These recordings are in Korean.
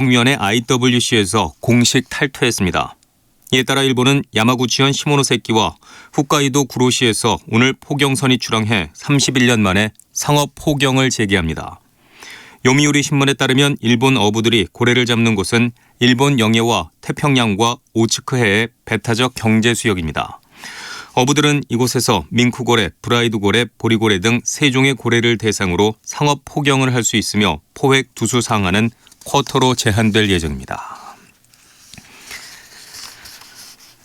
국면의 IWC에서 공식 탈퇴했습니다. 이에 따라 일본은 야마구치현 시모노세키와 홋카이도 구로시에서 오늘 포경선이 출항해 31년 만에 상업 포경을 재개합니다. 요미우리 신문에 따르면 일본 어부들이 고래를 잡는 곳은 일본 영해와 태평양과 오츠크해의 배타적 경제 수역입니다. 어부들은 이곳에서 밍크고래, 브라이드고래, 보리고래 등 3종의 고래를 대상으로 상업 포경을 할 수 있으며 포획 두수 상한은 쿼터로 제한될 예정입니다.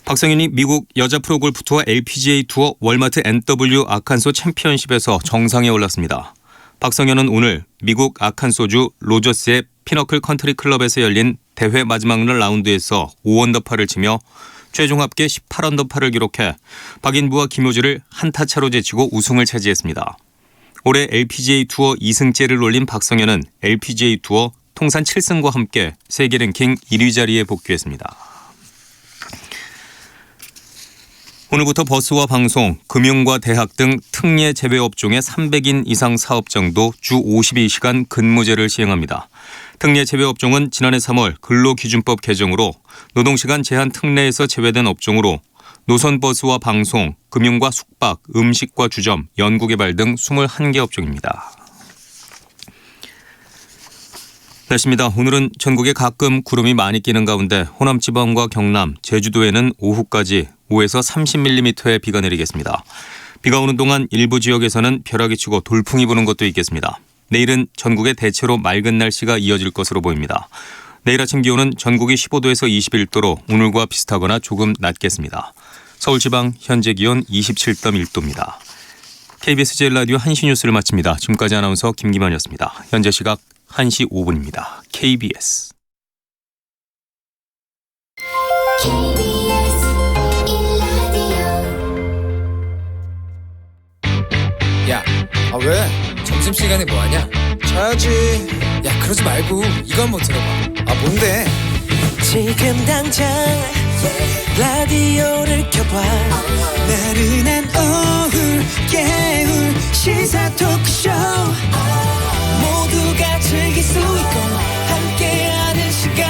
박성현이 미국 여자 프로골프 투어 LPGA 투어 월마트 NW 아칸소 챔피언십에서 정상에 올랐습니다. 박성현은 오늘 미국 아칸소주 로저스의 피너클 컨트리 클럽에서 열린 대회 마지막 날 라운드에서 5언더파를 치며 최종 합계 18언더파를 기록해 박인부와 김효주를 한타 차로 제치고 우승을 차지했습니다. 올해 LPGA 투어 2승째를 올린 박성현은 LPGA 투어 통산 7승과 함께 세계 랭킹 1위 자리에 복귀했습니다. 오늘부터 버스와 방송, 금융과 대학 등 특례 제외업종의 300인 이상 사업장도 주 52시간 근무제를 시행합니다. 특례 제외업종은 지난해 3월 근로기준법 개정으로 노동시간 제한 특례에서 제외된 업종으로 노선버스와 방송, 금융과 숙박, 음식과 주점, 연구개발 등 21개 업종입니다. 날씨입니다. 오늘은 전국에 가끔 구름이 많이 끼는 가운데 호남 지방과 경남, 제주도에는 오후까지 5에서 30mm의 비가 내리겠습니다. 비가 오는 동안 일부 지역에서는 벼락이 치고 돌풍이 부는 곳도 있겠습니다. 내일은 전국에 대체로 맑은 날씨가 이어질 것으로 보입니다. 내일 아침 기온은 전국이 15도에서 21도로 오늘과 비슷하거나 조금 낮겠습니다. 서울 지방 현재 기온 27.1도입니다. KBS 제일라디오 1시 뉴스를 마칩니다. 지금까지 아나운서 김기만이었습니다. 현재 시각 1시 5분입니다. KBS. 야, 왜? 점심시간에 뭐하냐? 자야지. 야, 그러지 말고 이거 한번 들어봐. 뭔데? 지금 당장 라디오를 켜봐. 나른한 오후 깨울 시사 토크쇼. 모두가 즐길 수 있고 함께하는 시간.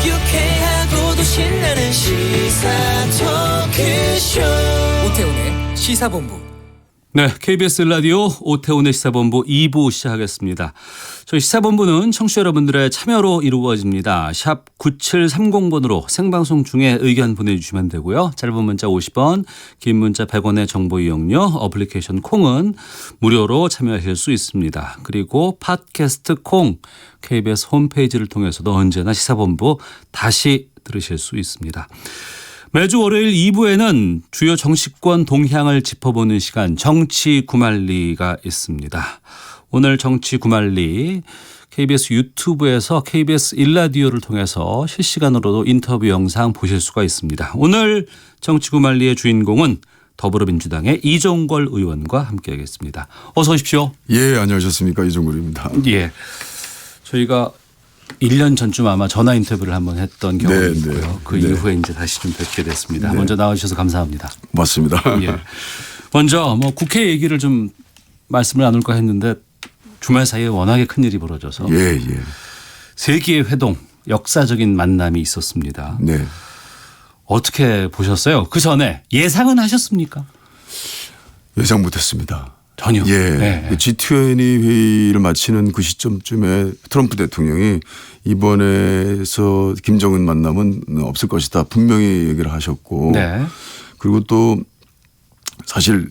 유쾌하고도 신나는 시사 토크쇼. 오태훈의 시사본부. 네, KBS 라디오 오태훈의 시사본부 2부 시작하겠습니다. 저희 시사본부는 청취자 여러분들의 참여로 이루어집니다. 샵 9730번으로 생방송 중에 의견 보내주시면 되고요. 짧은 문자 50원, 긴 문자 100원의 정보 이용료, 어플리케이션 콩은 무료로 참여하실 수 있습니다. 그리고 팟캐스트 콩, KBS 홈페이지를 통해서도 언제나 시사본부 다시 들으실 수 있습니다. 매주 월요일 2부에는 주요 정치권 동향을 짚어보는 시간 정치 구말리가 있습니다. 오늘 정치 구말리 KBS 유튜브에서 KBS 일라디오를 통해서 실시간으로도 인터뷰 영상 보실 수가 있습니다. 오늘 정치 구말리의 주인공은 더불어민주당의 이종걸 의원과 함께하겠습니다. 어서 오십시오. 예, 안녕하셨습니까. 이종걸입니다. 예, 저희가 1년 전쯤 아마 전화 인터뷰를 한번 했던 경험이 있고요. 그 이후에 이제 다시 좀 뵙게 됐습니다. 먼저 나와주셔서 감사합니다. 맞습니다. 예. 먼저 국회 얘기를 좀 말씀을 나눌까 했는데 주말 사이에 워낙에 큰일이 벌어져서 예. 세기의 회동 역사적인 만남이 있었습니다. 네. 어떻게 보셨어요? 그 전에 예상은 하셨습니까? 예상 못했습니다. 전혀. 예. 네. G20 회의를 마치는 그 시점쯤에 트럼프 대통령이 이번에서 김정은 만남은 없을 것이다. 분명히 얘기를 하셨고. 네. 그리고 또 사실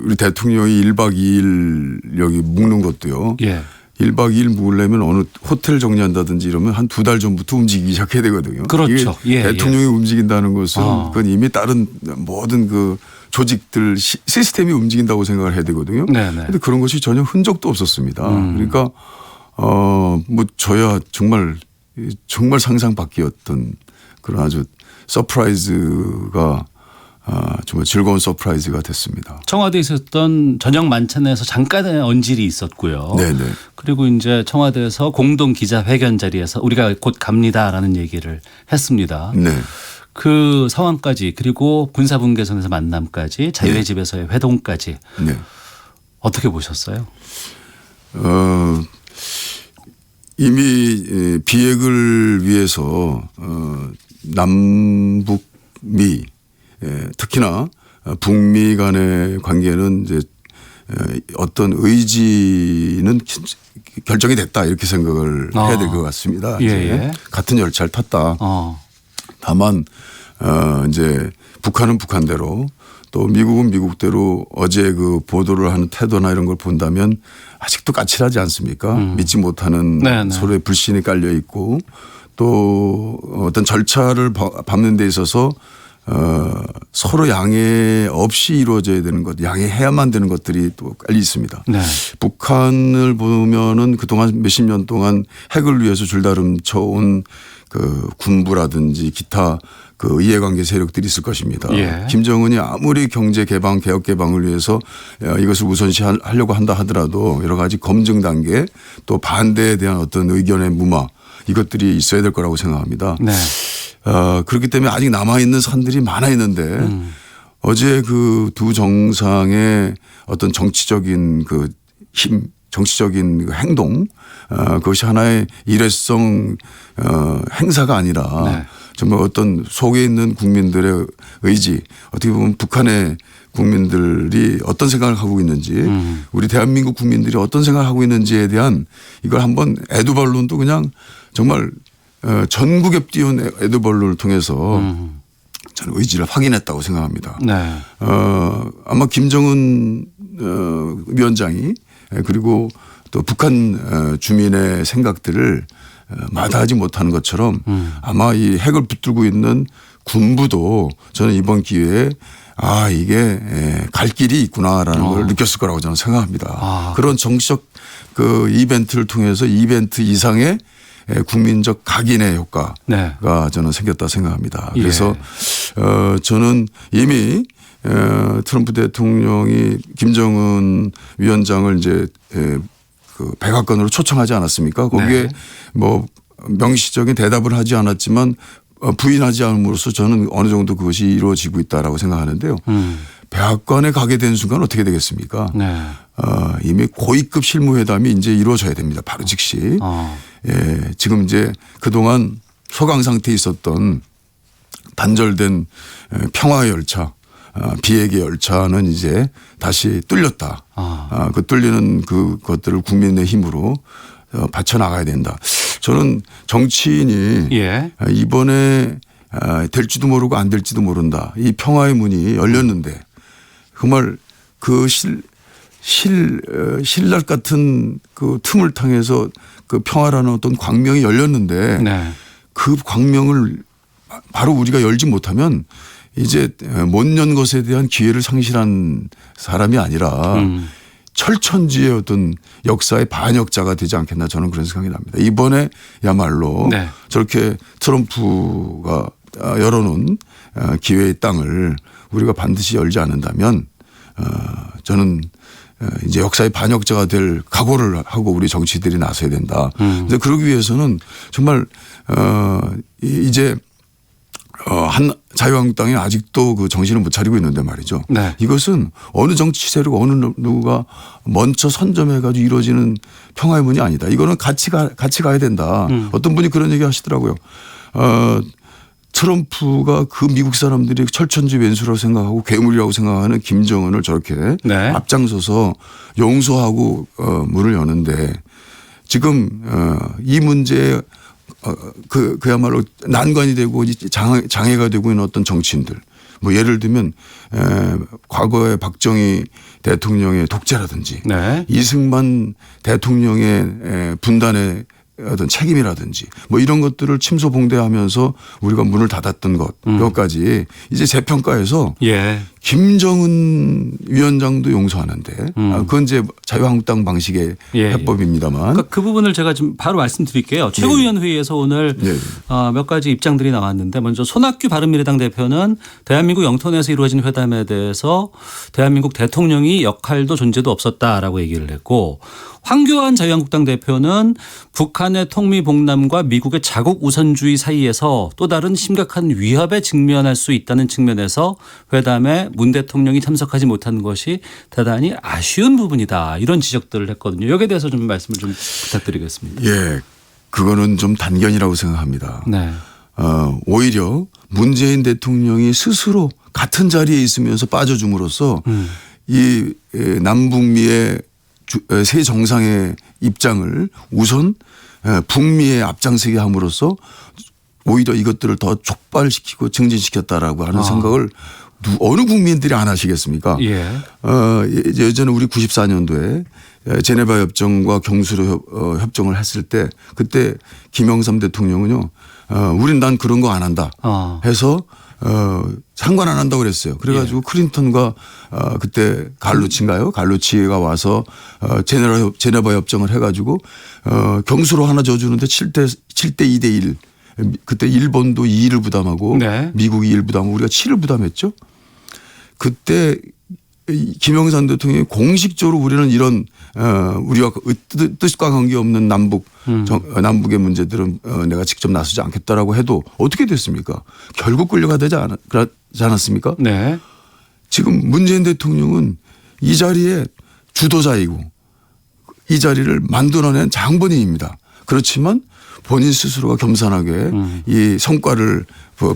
우리 대통령이 1박 2일 여기 묵는 것도요. 예. 1박 2일 묵으려면 어느 호텔 정리한다든지 이러면 한 2달 전부터 움직이기 시작해야 되거든요. 그렇죠. 이게 대통령이 움직인다는 것은 그건 이미 다른 모든 그 조직들 시스템이 움직인다고 생각을 해야 되거든요. 그런데 그런 것이 전혀 흔적도 없었습니다. 그러니까 저야 정말 상상 밖이었던 그런 아주 서프라이즈가 정말 즐거운 서프라이즈가 됐습니다. 청와대에 있었던 저녁 만찬에서 잠깐의 언질이 있었고요. 네네. 그리고 이제 청와대에서 공동 기자회견 자리에서 우리가 곧 갑니다라는 얘기를 했습니다. 네. 그 상황까지 그리고 군사분계선에서 만남까지 자유의 집에서의 회동까지 어떻게 보셨어요? 이미 비핵을 위해서 남북미 특히나 북미 간의 관계는 이제 어떤 의지는 결정이 됐다 이렇게 생각을 해야 될 것 같습니다. 예, 이제 예. 같은 열차를 탔다. 다만 이제 북한은 북한대로 또 미국은 미국대로 어제 그 보도를 하는 태도나 이런 걸 본다면 아직도 까칠하지 않습니까? 믿지 못하는 네네. 서로의 불신이 깔려 있고 또 어떤 절차를 밟는 데 있어서 서로 양해 없이 이루어져야 되는 것, 양해해야만 되는 것들이 또 깔려 있습니다. 네. 북한을 보면은 그동안 몇십 년 동안 핵을 위해서 줄다름 쳐온 그 군부라든지 기타 그 이해관계 세력들이 있을 것입니다. 예. 김정은이 아무리 경제 개방, 개혁 개방을 위해서 이것을 우선시하려고 한다 하더라도 여러 가지 검증 단계 또 반대에 대한 어떤 의견의 무마 이것들이 있어야 될 거라고 생각합니다. 네. 그렇기 때문에 아직 남아있는 산들이 많아 있는데 어제 그 두 정상의 어떤 정치적인 그 힘, 정치적인 그 행동 그것이 하나의 일회성 행사가 아니라 네. 정말 어떤 속에 있는 국민들의 의지 어떻게 보면 북한의 국민들이 어떤 생각을 하고 있는지 우리 대한민국 국민들이 어떤 생각을 하고 있는지에 대한 이걸 한번 에드벌룬도 그냥 정말 전국에 띄운 에드벌룬을 통해서 저는 의지를 확인했다고 생각합니다. 네. 아마 김정은 위원장이 그리고 또 북한 주민의 생각들을 마다하지 못하는 것처럼 아마 이 핵을 붙들고 있는 군부도 저는 이번 기회에 이게 갈 길이 있구나라는 걸 느꼈을 거라고 저는 생각합니다. 그런 정치적 그 이벤트를 통해서 이벤트 이상의 국민적 각인의 효과가 네. 저는 생겼다 생각합니다. 예. 그래서 저는 이미 트럼프 대통령이 김정은 위원장을 이제 그 백악관으로 초청하지 않았습니까? 거기에 네. 뭐 명시적인 대답을 하지 않았지만 부인하지 않음으로써 저는 어느 정도 그것이 이루어지고 있다라고 생각하는데요. 백악관에 가게 된 순간 어떻게 되겠습니까? 네. 이미 고위급 실무회담이 이제 이루어져야 됩니다. 바로 즉시. 예, 지금 이제 그동안 소강 상태에 있었던 단절된 평화의 열차, 비핵의 열차는 이제 다시 뚫렸다. 그 뚫리는 그것들을 국민의 힘으로 받쳐나가야 된다. 저는 정치인이 예. 이번에 될지도 모르고 안 될지도 모른다. 이 평화의 문이 열렸는데 정말 그 신랄 같은 그 틈을 통해서 그 평화라는 어떤 광명이 열렸는데 네. 그 광명을 바로 우리가 열지 못하면 이제 못 연 것에 대한 기회를 상실한 사람이 아니라 철천지의 어떤 역사의 반역자가 되지 않겠나 저는 그런 생각이 납니다. 이번에야말로 네. 저렇게 트럼프가 열어놓은 기회의 땅을 우리가 반드시 열지 않는다면 저는 이제 역사의 반역자가 될 각오를 하고 우리 정치들이 나서야 된다. 근데 그러기 위해서는 정말 이제 한 자유한국당이 아직도 그 정신을 못 차리고 있는데 말이죠. 네. 이것은 어느 정치 세력 어느 누구가 먼저 선점해 가지고 이루어지는 평화의 문이 아니다. 이거는 같이 가야 된다. 어떤 분이 그런 얘기 하시더라고요. 트럼프가 그 미국 사람들이 철천지 왼수라고 생각하고 괴물이라고 생각하는 김정은을 저렇게 네. 앞장서서 용서하고 문을 여는데 지금 이 문제에 그야말로 난관이 되고 장애가 되고 있는 어떤 정치인들 뭐 예를 들면 과거에 박정희 대통령의 독재라든지 네. 이승만 대통령의 분단의 어떤 책임이라든지 뭐 이런 것들을 침소봉대하면서 우리가 문을 닫았던 것까지 이제 재평가해서 예. 김정은 위원장도 용서하는데 그건 이제 자유한국당 방식의 예. 해법입니다만 그러니까 그 부분을 제가 좀 바로 말씀드릴게요. 최고위원회의에서 오늘 몇 가지 입장들이 나왔는데 먼저 손학규 바른미래당 대표는 대한민국 영토 내에서 이루어진 회담에 대해서 대한민국 대통령이 역할도 존재도 없었다라고 얘기를 했고 황교안 자유한국당 대표는 북한의 통미봉남과 미국의 자국 우선주의 사이에서 또 다른 심각한 위협에 직면할 수 있다는 측면에서 회담에 문 대통령이 참석하지 못한 것이 대단히 아쉬운 부분이다. 이런 지적들을 했거든요. 여기에 대해서 좀 말씀을 좀 부탁드리겠습니다. 예. 그거는 좀 단견이라고 생각합니다. 네. 오히려 문재인 대통령이 스스로 같은 자리에 있으면서 빠져줌으로써 이 남북미의 새 정상의 입장을 우선 북미에 앞장서게 함으로써 오히려 이것들을 더 촉발시키고 증진시켰다라고 하는 생각을 어느 국민들이 안 하시겠습니까? 예. 예전에 우리 94년도에 제네바 협정과 경수로 협정을 했을 때 그때 김영삼 대통령은요, 우린 난 그런 거 안 한다 해서 상관 안 한다고 그랬어요. 그래가지고 클린턴과 그때 갈루치인가요? 갈루치가 와서 제네바 협정을 해가지고 경수로 하나 져주는데 7대 2대 1. 그때 일본도 2를 부담하고 네. 미국이 1 부담하고 우리가 7을 부담했죠. 그때 김영삼 대통령이 공식적으로 우리는 이런 우리와 뜻과 관계없는 남북의 문제들은 내가 직접 나서지 않겠다라고 해도 어떻게 됐습니까? 결국 끌려가지 않았습니까? 네. 지금 문재인 대통령은 이 자리에 주도자이고 이 자리를 만들어낸 장본인입니다. 그렇지만 본인 스스로가 겸손하게 이 성과를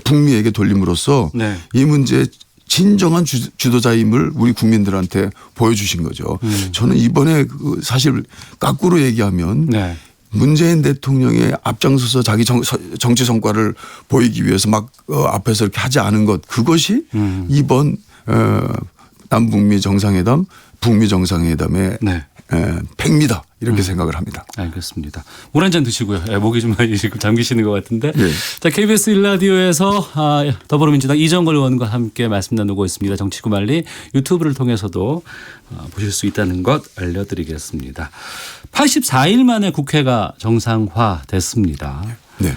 북미에게 돌림으로써 네. 이 문제의 진정한 주도자임을 우리 국민들한테 보여주신 거죠. 저는 이번에 사실 거꾸로 얘기하면 네. 문재인 대통령의 앞장서서 자기 정치 성과를 보이기 위해서 막 앞에서 이렇게 하지 않은 것, 그것이 이번 남북미 정상회담, 북미 정상회담의 네. 백미다 이렇게 생각을 합니다. 알겠습니다. 물 한 잔 드시고요. 목이 좀 많이 지금 잠기시는 것 같은데. 네. 자, KBS 1라디오에서 더불어민주당 이정걸 의원과 함께 말씀 나누고 있습니다. 정치구말리 유튜브를 통해서도 보실 수 있다는 것 알려드리겠습니다. 84일 만에 국회가 정상화됐습니다. 네.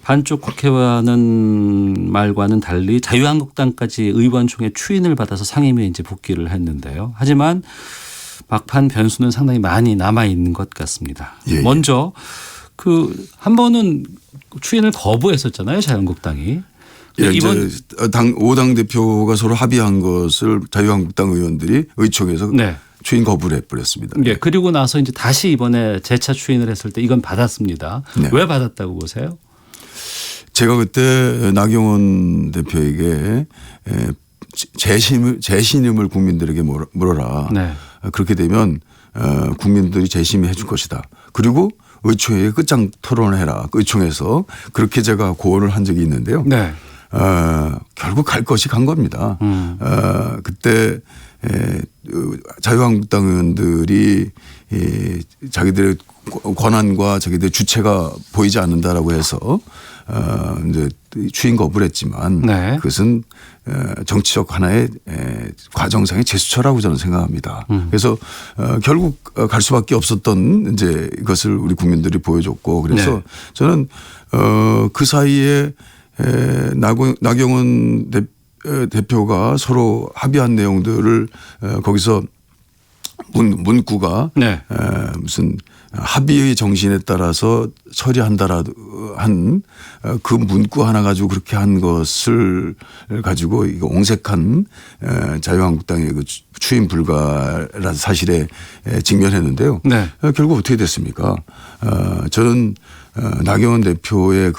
반쪽 국회의원은 말과는 달리 자유한국당까지 의원총회 추인을 받아서 상임위에 이제 복귀를 했는데요. 하지만 막판 변수는 상당히 많이 남아 있는 것 같습니다. 예, 예. 먼저 한 번은 추인을 거부했었잖아요, 자유한국당이. 예, 이번 이제 5당 대표가 서로 합의한 것을 자유한국당 의원들이 의총에서 네. 추인 거부를 해버렸습니다. 예, 그리고 나서 이제 다시 이번에 재차 추인을 했을 때 이건 받았습니다. 네. 왜 받았다고 보세요? 제가 그때 나경원 대표에게 재신임을 국민들에게 물어라. 네. 그렇게 되면 국민들이 재심해 줄 것이다. 그리고 의총에 끝장 토론을 해라. 의총에서 그렇게 제가 고언을 한 적이 있는데요. 네. 결국 갈 것이 간 겁니다. 그때 자유한국당 의원들이 자기들의 권한과 자기들의 주체가 보이지 않는다라고 해서 이제 추인 거부를 했지만 네. 그것은 정치적 하나의 과정상의 제스처라고 저는 생각합니다. 그래서 결국 갈 수밖에 없었던 이제 이것을 우리 국민들이 보여줬고 그래서 네. 저는 그 사이에 나경원 대표가 서로 합의한 내용들을 거기서 문구가 네. 무슨 합의의 정신에 따라서 처리한다라도 한 그 문구 하나 가지고 그렇게 한 것을 가지고 이거 옹색한 자유한국당의 그 추인 불가라는 사실에 직면했는데요. 네. 결국 어떻게 됐습니까? 저는 나경원 대표의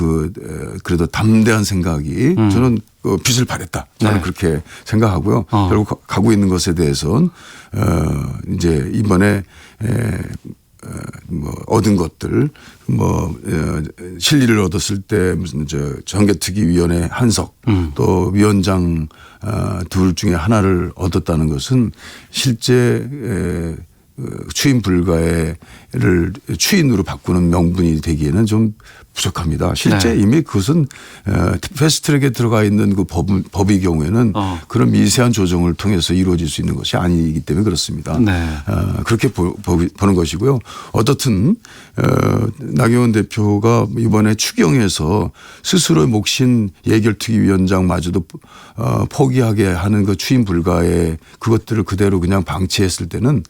그래도 담대한 생각이 저는 빛을 발했다. 저는 네. 그렇게 생각하고요. 결국 가고 있는 것에 대해서는 이제 이번에 뭐 얻은 것들 실리를 얻었을 때 무슨 정개특위위원회 한석 또 위원장 둘 중에 하나를 얻었다는 것은 실제 추인 불가를 추인으로 바꾸는 명분이 되기에는 좀 부족합니다. 실제 네. 이미 그것은 패스트트랙에 들어가 있는 그 법의 경우에는 그런 미세한 조정을 통해서 이루어질 수 있는 것이 아니기 때문에 그렇습니다. 네. 그렇게 보는 것이고요. 어떻든 나경원 대표가 이번에 추경에서 스스로의 몫인 예결특위위원장마저도 포기하게 하는 그 추인 불가의 그것들을 그대로 그냥 방치했을 때는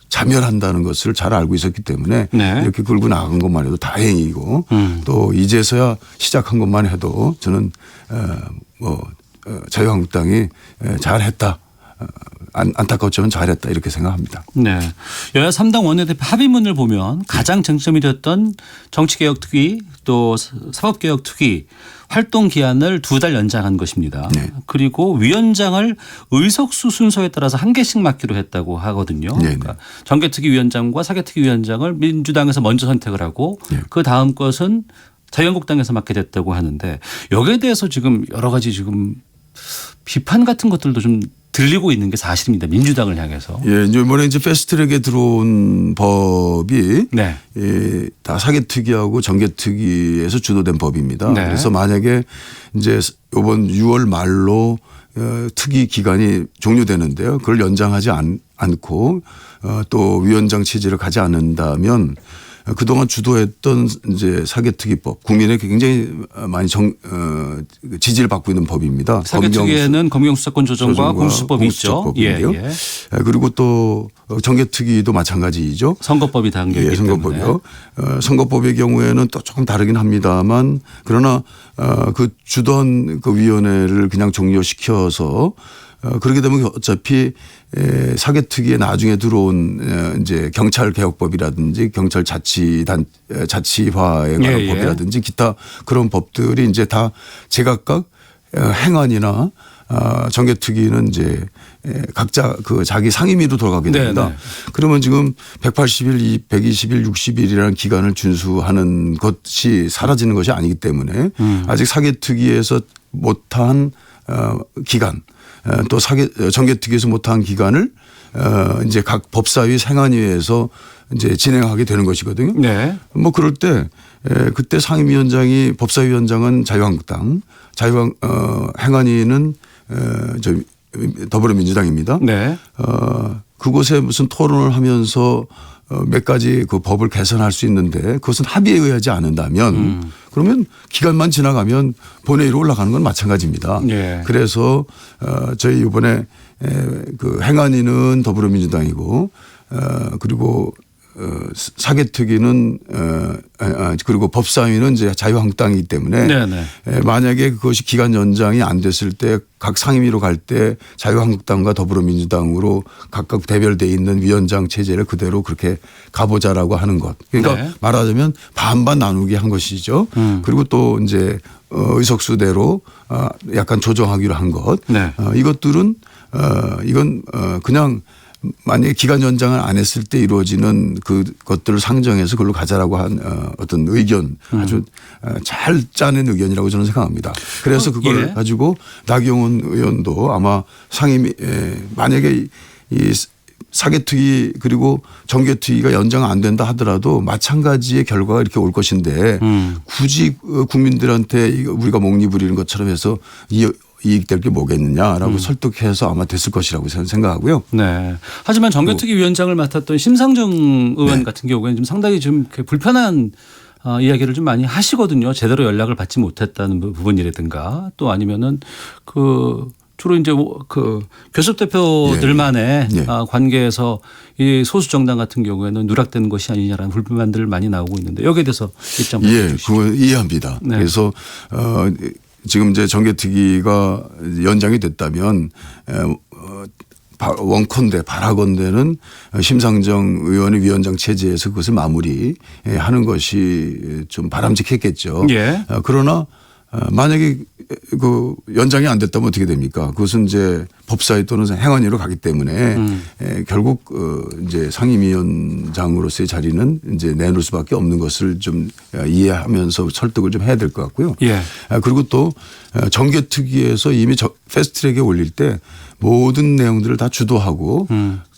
자멸한다는 것을 잘 알고 있었기 때문에 네. 이렇게 끌고 나간 것만 해도 다행이고 또 이제서야 시작한 것만 해도 저는 자유한국당이 잘했다. 안타까웠지만 잘했다 이렇게 생각합니다. 네. 여야 3당 원내대표 합의문을 보면 가장 쟁점이 됐던 정치개혁특위 또 사법개혁특위 활동 기한을 2달 연장한 것입니다. 네. 그리고 위원장을 의석수 순서에 따라서 한 개씩 맡기로 했다고 하거든요. 네. 그러니까 정개특위 위원장과 사개특위 위원장을 민주당에서 먼저 선택을 하고 네. 그 다음 것은 자유한국당에서 맡게 됐다고 하는데 여기에 대해서 지금 여러 가지 지금 비판 같은 것들도 좀 들리고 있는 게 사실입니다. 민주당을 향해서. 예, 이번에 이제 패스트트랙에 들어온 법이 네. 다 사개특위하고 정개특위에서 주도된 법입니다. 네. 그래서 만약에 이제 이번 6월 말로 특위 기간이 종료되는데요. 그걸 연장하지 않고 또 위원장 체제를 가지 않는다면 그동안 주도했던 이제 사개특위법 국민에게 굉장히 많이 지지를 받고 있는 법입니다. 사개특위에는 검경수사권 조정과 공수처법이 있죠. 공수처법인데요. 예. 그리고 또 정개특위도 마찬가지죠. 선거법이 담겨 있기 예, 선거법이요. 선거법의 경우에는 또 조금 다르긴 합니다만 그러나 그 주던 그 위원회를 그냥 종료시켜서 그렇게 되면 어차피 사개특위에 나중에 들어온 이제 경찰개혁법이라든지 경찰 자치화에 관한 법이라든지 기타 그런 법들이 이제 다 제각각 행안이나 정개특위는 이제 각자 그 자기 상임위로 돌아가게 됩니다. 그러면 지금 180일, 120일, 60일이라는 기간을 준수하는 것이 사라지는 것이 아니기 때문에 아직 사개특위에서 못한 기간 또 정개특위에서 못한 기간을 이제 각 법사위 생안위에서 이제 진행하게 되는 것이거든요. 네. 뭐 그럴 때 그때 상임위원장이 법사위원장은 자유한국당, 행안위는 더불어민주당입니다. 네. 그곳에 무슨 토론을 하면서 몇 가지 그 법을 개선할 수 있는데 그것은 합의에 의하지 않는다면 그러면 기간만 지나가면 본회의로 올라가는 건 마찬가지입니다. 예. 그래서 저희 이번에 그 행안위는 더불어민주당이고 그리고 사개특위는 그리고 법사위는 이제 자유한국당이기 때문에 네네. 만약에 그것이 기간 연장이 안 됐을 때 각 상임위로 갈 때 자유한국당과 더불어민주당으로 각각 대별돼 있는 위원장 체제를 그대로 그렇게 가보자라고 하는 것. 그러니까 네. 말하자면 반반 나누게 한 것이죠. 그리고 또 이제 의석수대로 약간 조정하기로 한 것. 네. 이것들은 이건 그냥 만약에 기간 연장을 안 했을 때 이루어지는 그것들을 상정해서 그걸로 가자라고 한 어떤 의견 아주 잘 짜낸 의견이라고 저는 생각합니다. 그래서 그걸 가지고 나경원 의원도 아마 상임위 만약에 이 사개특위 그리고 정개특위가 연장 안 된다 하더라도 마찬가지의 결과가 이렇게 올 것인데 굳이 국민들한테 우리가 목리 부리는 것처럼 해서 이익될 게 뭐겠느냐라고 설득해서 아마 됐을 것이라고 저는 생각하고요. 네. 하지만 정개특위 위원장을 맡았던 심상정 의원 같은 경우에는 좀 상당히 좀 불편한 이야기를 좀 많이 하시거든요. 제대로 연락을 받지 못했다는 부분이라든가 또 아니면은 그 주로 이제 그 교섭 대표들만의 관계에서 이 소수 정당 같은 경우에는 누락되는 것이 아니냐라는 불만들 많이 나오고 있는데 여기에 대해서 입장 예, 그거 이해합니다. 네. 그래서 지금 이제 정개특위가 연장이 됐다면 원컨대 바라건대는 심상정 의원의 위원장 체제에서 그것을 마무리하는 것이 좀 바람직했겠죠. 예. 그러나 만약에 그 연장이 안 됐다면 어떻게 됩니까? 그것은 이제 법사위 또는 행안위로 가기 때문에 결국 이제 상임위원장으로서의 자리는 이제 내놓을 수밖에 없는 것을 좀 이해하면서 설득을 좀 해야 될 것 같고요. 예. 그리고 또 정개특위에서 이미 패스트트랙에 올릴 때 모든 내용들을 다 주도하고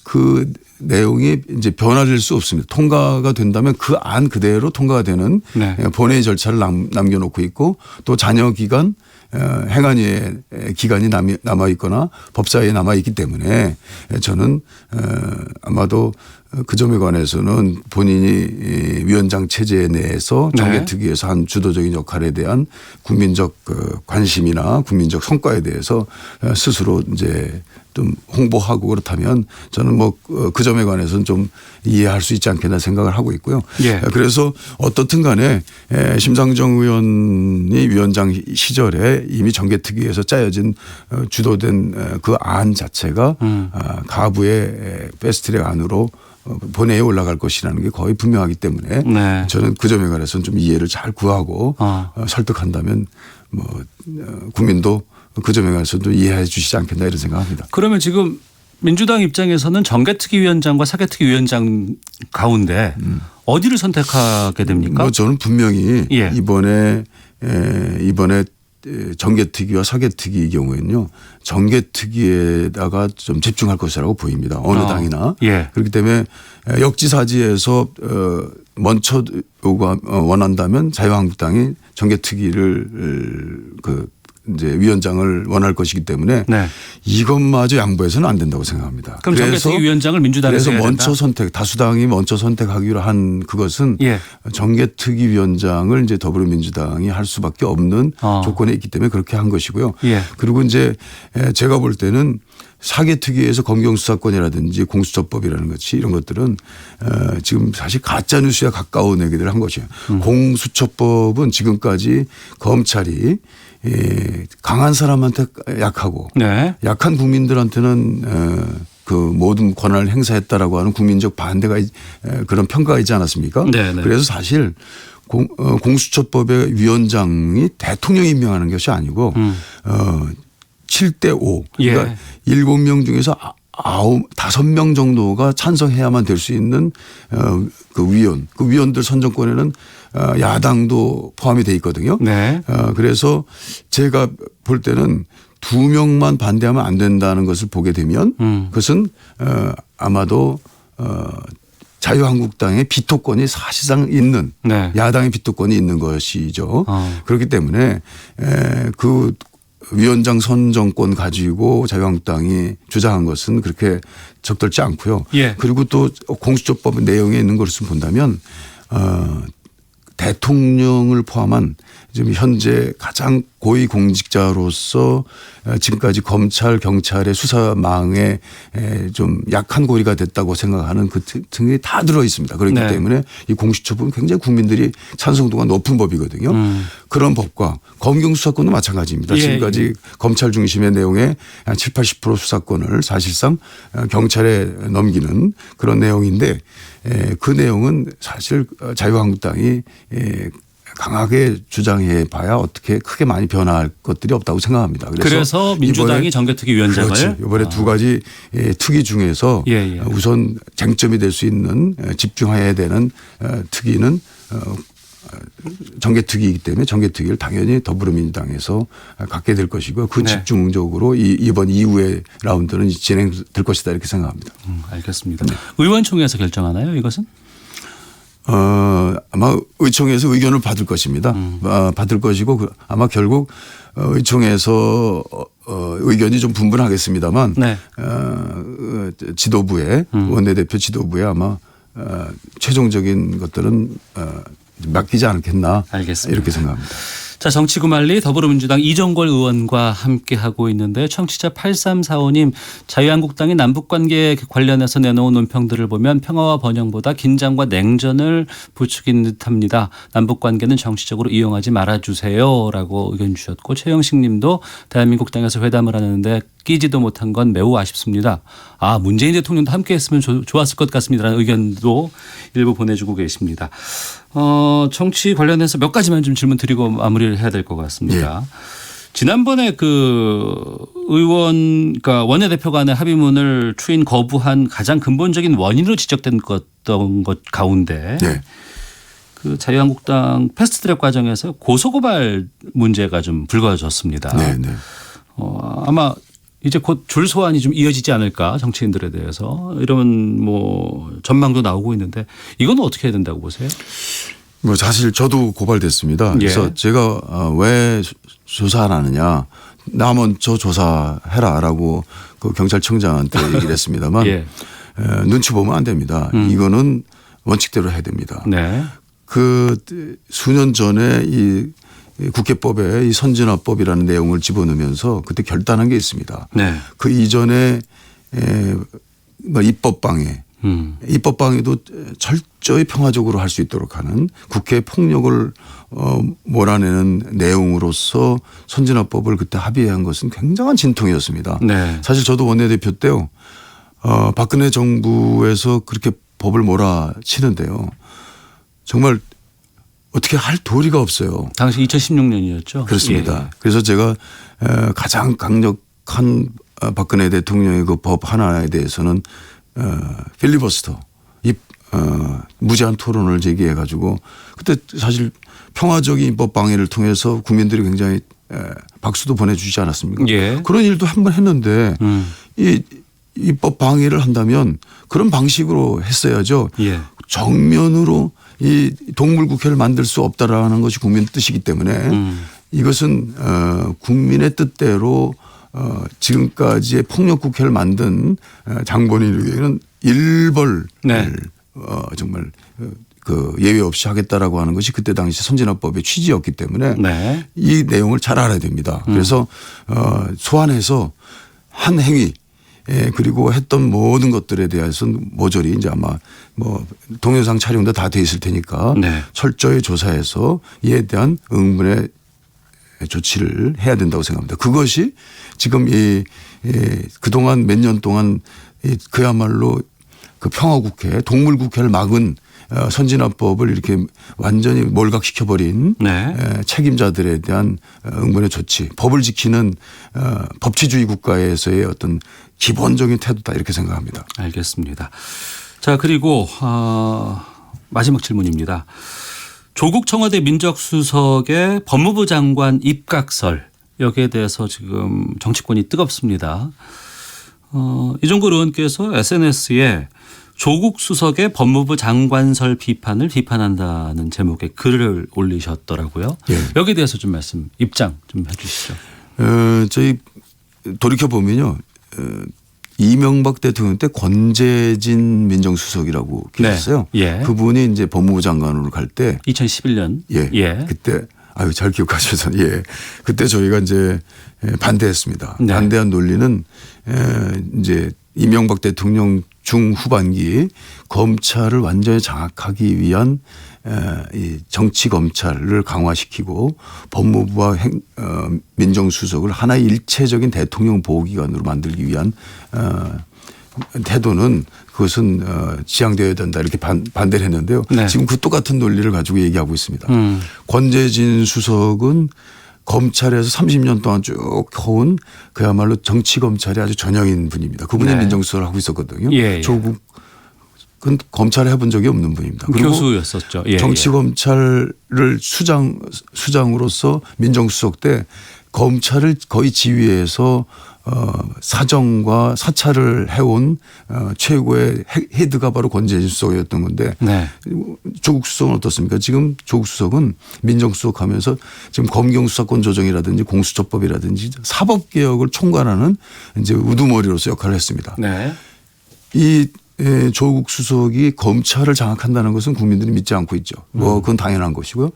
그 내용이 이제 변화될 수 없습니다. 통과가 된다면 그 안 그대로 통과가 되는 본회의 절차를 남겨놓고 있고 또 잔여 기간 행안위의 기간이 남아 있거나 법사위에 남아 있기 때문에 저는 아마도 그 점에 관해서는 본인이 위원장 체제 내에서 정개특위에서 한 주도적인 역할에 대한 국민적 관심이나 국민적 성과에 대해서 스스로 이제 좀 홍보하고 그렇다면 저는 뭐 그 점에 관해서는 좀 이해할 수 있지 않겠나 생각을 하고 있고요. 예. 그래서 어떻든 간에 심상정 의원이 위원장 시절에 이미 정개특위에서 짜여진 주도된 그 안 자체가 가부의 패스트트랙 안으로 본회의에 올라갈 것이라는 게 거의 분명하기 때문에 네. 저는 그 점에 관해서는 좀 이해를 잘 구하고 설득한다면 뭐 국민도 그 점에 관해서도 이해해 주시지 않겠나 이런 생각합니다. 그러면 지금 민주당 입장에서는 정개특위위원장과 사개특위위원장 가운데 어디를 선택하게 됩니까? 뭐 저는 분명히 예. 이번에 정개특위와 사개특위의 경우에는요. 정개특위에다가 좀 집중할 것이라고 보입니다. 어느 당이나. 예. 그렇기 때문에 역지사지에서 먼저 원한다면 자유한국당이 정개특위를 이제 위원장을 원할 것이기 때문에 네. 이것마저 양보해서는 안 된다고 생각합니다. 그럼 정개특위위원장을 민주당에서 그래서 해야 먼저 된다? 선택 다수당이 먼저 선택하기로 한 그것은 예. 정개특위위원장을 이제 더불어민주당이 할 수밖에 없는 조건에 있기 때문에 그렇게 한 것이고요. 예. 그리고 이제 제가 볼 때는 사개특위에서 검경수사권이라든지 공수처법이라는 것이 이런 것들은 지금 사실 가짜뉴스에 가까운 얘기들을 한 것이에요. 공수처법은 지금까지 검찰이 강한 사람한테 약하고 네. 약한 국민들한테는 그 모든 권한을 행사했다라고 하는 국민적 반대가 그런 평가가 있지 않았습니까? 네네. 그래서 사실 공수처법의 위원장이 대통령이 임명하는 것이 아니고 7대 5 그러니까 예. 7명 중에서 5명 정도가 찬성해야만 될 수 있는 그 위원들 선정권에는 야당도 포함이 돼 있거든요. 네. 그래서 제가 볼 때는 2명만 반대하면 안 된다는 것을 보게 되면 그것은 아마도 자유한국당의 비토권이 사실상 있는 네. 야당의 비토권이 있는 것이죠. 그렇기 때문에 그 위원장 선정권 가지고 자유한국당이 주장한 것은 그렇게 적절치 않고요. 예. 그리고 또 공수처법 내용에 있는 것을 본다면 대통령을 포함한 지금 현재 가장 고위 공직자로서 지금까지 검찰 경찰의 수사망에 좀 약한 고리가 됐다고 생각하는 그 등이 다 들어 있습니다. 그렇기 네. 때문에 이 공수처법은 굉장히 국민들이 찬성도가 높은 법이거든요. 그런 법과 검경수사권도 마찬가지입니다. 예, 지금까지 검찰 중심의 내용의 한 7, 80% 수사권을 사실상 경찰에 넘기는 그런 내용인데 그 내용은 사실 자유한국당이 강하게 주장해 봐야 어떻게 크게 많이 변화할 것들이 없다고 생각합니다. 그래서 민주당이 정개특위위원장을. 그렇죠. 이번에 두 가지 특위 중에서 예, 예. 우선 쟁점이 될 수 있는 집중해야 되는 특위는 정개특위이기 때문에 정개특위를 당연히 더불어민주당에서 갖게 될 것이고 그 네. 집중적으로 이번 이후의 라운드는 진행될 것이다 이렇게 생각합니다. 알겠습니다. 의원총회에서 결정하나요, 이것은? 아마 의총에서 의견을 받을 것입니다. 받을 것이고 아마 결국 의총에서 의견이 좀 분분하겠습니다만 네. 지도부에 원내대표 지도부에 아마 최종적인 것들은 맡기지 않겠나 알겠습니다. 이렇게 생각합니다. 자, 정치구말리 더불어민주당 이정걸 의원과 함께하고 있는데 청취자 8345님 자유한국당이 남북관계 관련해서 내놓은 논평들을 보면 평화와 번영보다 긴장과 냉전을 부추긴 듯합니다. 남북관계는 정치적으로 이용하지 말아주세요라고 의견 주셨고 최영식 님도 대한민국 땅에서 회담을 하는데 끼지도 못한 건 매우 아쉽습니다. 문재인 대통령도 함께했으면 좋았을 것 같습니다라는 의견도 일부 보내주고 계십니다. 정치 관련해서 몇 가지만 좀 질문 드리고 마무리를 해야 될 것 같습니다. 예. 지난번에 그 의원, 그러니까 원내대표 간의 합의문을 추인 거부한 가장 근본적인 원인으로 지적된 것 가운데 네. 그 자유한국당 패스트트랙 과정에서 고소고발 문제가 좀 불거졌습니다. 네, 네. 아마 이제 곧 줄 소환이 좀 이어지지 않을까 정치인들에 대해서 이런 뭐 전망도 나오고 있는데 이건 어떻게 해야 된다고 보세요? 뭐 사실 저도 고발됐습니다. 그래서 예. 제가 왜 조사 안 하느냐 나 먼저 조사해라라고 그 경찰청장한테 얘기를 했습니다만 예. 눈치 보면 안 됩니다. 이거는 원칙대로 해야 됩니다. 네. 그 수년 전에 이 국회법에 이 선진화법이라는 내용을 집어넣으면서 그때 결단한 게 있습니다. 네. 그 이전에 뭐 입법방해, 입법방해도 철저히 평화적으로 할 수 있도록 하는 국회 폭력을 몰아내는 내용으로서 선진화법을 그때 합의한 것은 굉장한 진통이었습니다. 네. 사실 저도 원내대표 때요. 박근혜 정부에서 그렇게 법을 몰아치는데요. 정말 어떻게 할 도리가 없어요. 당시 2016년이었죠. 그렇습니다. 예. 그래서 제가 가장 강력한 박근혜 대통령의 그 법 하나에 대해서는 필리버스터 무제한 토론을 제기해 가지고 그때 사실 평화적인 입법 방해를 통해서 국민들이 굉장히 박수도 보내주지 않았습니까? 예. 그런 일도 한 번 했는데 이 입법 방해를 한다면 그런 방식으로 했어야죠. 예. 정면으로 이 동물국회를 만들 수 없다라는 것이 국민 뜻이기 때문에 이것은 국민의 뜻대로 지금까지의 폭력국회를 만든 장본인에게는 일벌 네. 정말 그 예외 없이 하겠다라고 하는 것이 그때 당시 선진화법의 취지였기 때문에 네. 이 내용을 잘 알아야 됩니다. 그래서 소환해서 한 행위 그리고 했던 모든 것들에 대해서는 모조리 이제 아마 뭐 동영상 촬영도 다 돼 있을 테니까 네. 철저히 조사해서 이에 대한 응분의 조치를 해야 된다고 생각합니다. 그것이 지금 그동안 몇 년 동안 그야말로 그 평화국회 동물국회를 막은 선진화법을 이렇게 완전히 몰각시켜버린 네. 책임자들에 대한 응분의 조치, 법을 지키는 법치주의 국가에서의 어떤 기본적인 태도다 이렇게 생각합니다. 알겠습니다. 자, 그리고 마지막 질문입니다. 조국 청와대 민정수석의 법무부 장관 입각설 여기에 대해서 지금 정치권이 뜨겁습니다. 이종걸 의원께서 SNS에 조국 수석의 법무부 장관설 비판을 비판한다는 제목의 글을 올리셨더라고요. 예. 여기에 대해서 좀 입장 좀 해 주시죠. 저희 돌이켜보면요. 이명박 대통령 때 권재진 민정수석이라고 계셨어요. 네. 예. 그분이 이제 법무부 장관으로 갈 때 2011년. 예. 그때 아유 잘 기억하셔서 예. 그때 저희가 이제 반대했습니다. 네. 반대한 논리는 이제 이명박 대통령 중후반기 검찰을 완전히 장악하기 위한 이 정치 검찰을 강화시키고 법무부와 민정수석을 하나의 일체적인 대통령 보호기관으로 만들기 위한 태도는 그것은 지양되어야 된다 이렇게 반대를 했는데요. 네. 지금 그 똑같은 논리를 가지고 얘기하고 있습니다. 권재진 수석은 검찰에서 30년 동안 쭉 해온 그야말로 정치 검찰이 아주 전형인 분입니다. 그분이 네. 민정수석을 하고 있었거든요. 예. 조국은 검찰을 해본 적이 없는 분입니다. 그리고 교수였었죠. 예. 정치 검찰을 수장으로서 민정수석 때 검찰을 거의 지휘해서 사정과 사찰을 해온 최고의 헤드가 바로 권재진 수석이었던 건데 네. 조국 수석은 어떻습니까? 지금 조국 수석은 민정수석 하면서 지금 검경수사권 조정이라든지 공수처법이라든지 사법개혁을 총괄하는 이제 우두머리로서 역할을 했습니다. 네. 이 조국 수석이 검찰을 장악한다는 것은 국민들이 믿지 않고 있죠. 뭐 그건 당연한 것이고요.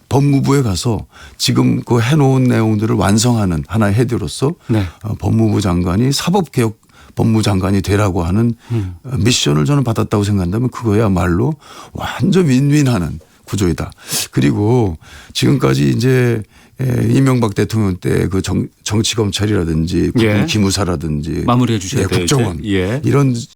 법무부에 가서 지금 그 해놓은 내용들을 완성하는 하나의 헤드로서 네. 법무부 장관이 사법개혁 법무장관이 되라고 하는 미션을 저는 받았다고 생각한다면 그거야말로 완전 윈윈하는 구조이다. 그리고 지금까지 이제 이명박 대통령 때 그 정치검찰이라든지 예. 기무사라든지 마무리해 주셔야 돼요, 국정원 이제. 예. 이런